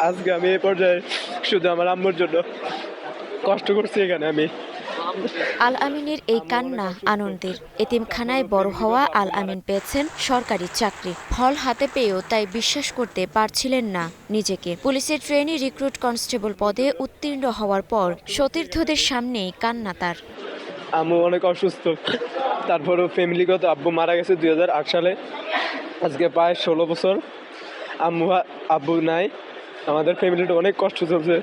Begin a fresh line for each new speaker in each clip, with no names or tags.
আজকে আমি এই পর্যায়ে শুধু আমার আম্মুর জন্য কষ্ট করছি এখানে আমি।
আল আমিনের এই কান্না আনন্দের। এতিমখানায় বড় হওয়া আল আমিন পেয়েছেন সরকারি চাকরি। ফল হাতে পেয়েও তাই বিশ্বাস করতে পারছিলেন না নিজেকে। পুলিশের ট্রেনি রিক্রুট কনস্টেবল পদে উত্তীর্ণ হওয়ার পর সতীর্থদের সামনেই কান্না তার।
আম্মু অনেক অসুস্থ, তারপরও ফ্যামিলিগত আব্বু মারা গেছে 2008 সালে। আজকে প্রায় 16 বছর আব্বু নাই। আমাদের ফ্যামিলিটা অনেক কষ্ট চলছে।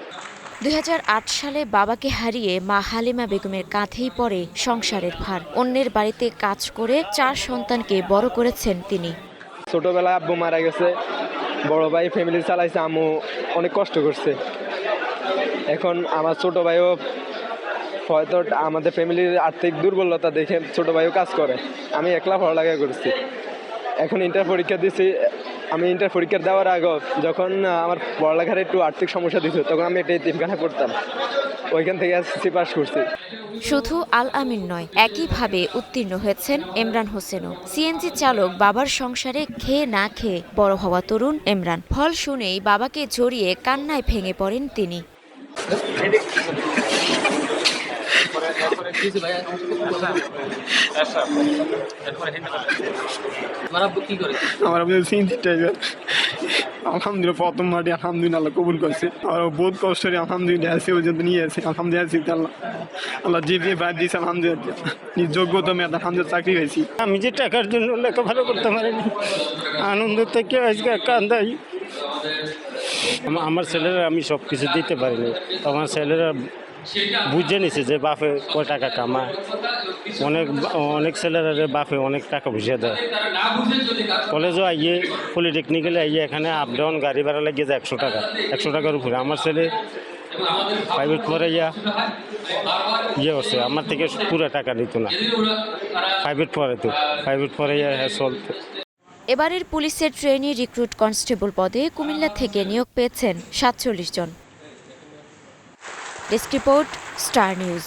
2008 সালে বাবাকে হারিয়ে মা হালিমা বেগমের কাঁধেই পড়ে সংসারের ভার। অন্যের বাড়িতে কাজ করে 4 সন্তানকে বড় করেছেন তিনি।
ছোটবেলায় আব্বু মারা গেছে, বড় ভাই ফ্যামিলি চালাইছে, আম্মু অনেক কষ্ট করছে। এখন আমার ছোট ভাইও হয়তো আমাদের ফ্যামিলির আর্থিক দুর্বলতা দেখে ছোট ভাইও কাজ করে। আমি একলা পড়ালেখা করছি। এখন ইন্টার পরীক্ষা দিয়েছি। আমি ইন্টার পরীক্ষা দেওয়ার আগে যখন আমার পড়ালেখার একটু আর্থিক সমস্যা দিত, তখন আমি একটা এতিমখানা করতাম। ওইখান থেকে এসএসসি পাস করছি।
শুধু আল আমিন নয়, একইভাবে উত্তীর্ণ হয়েছেন এমরান হোসেনও। সিএনজি চালক বাবার সংসারে খেয়ে না খেয়ে বড় হওয়া তরুণ এমরান। ফল শুনেই বাবাকে জড়িয়ে কান্নায় ভেঙে পড়েন তিনি।
আলহামদুলিল্লাহ প্রথম মাটি আলহামদুলিল্লাহ কবুল করছে। আর বহুত কষ্ট আলহামদুলিল্লাহ আসে পর্যন্ত নিয়ে আসে। আলহামদুলিল্লাহ আল্লাহ যে বাদ দিয়েছে আলহামদুলিল্লাহ নিজ যোগ্যতা মেয়াদ আলহামদুলিল্লাহ চাকরি হয়েছি।
আমি যে টাকার জন্য লেখাপড়া করতে পারিনি, আনন্দ থেকে আজকে কান্দাই। আমার ছেলেরা আমি সব কিছু দিতে পারিনি। আমার ছেলেরা বুঝে নিছে যে বাপে কয় টাকা কামায়। অনেক ছেলেরা বাপে অনেক টাকা বুঝিয়ে দেয়। কলেজও আইয়ে পলিটেকনিক্যালে আইয়ে এখানে আপ ডাউন গাড়ি ভাড়া লাগিয়ে যায় 100 টাকার উপরে। আমার ছেলে প্রাইভেট পরে ইয়ে হচ্ছে, আমার থেকে পুরো টাকা নিত না। প্রাইভেট পরে চলতো।
এবারের পুলিশের ট্রেনি রিক্রুট কনস্টেবল পদে কুমিল্লা থেকে নিয়োগ পেয়েছেন 47 জন। Desk report, Star news.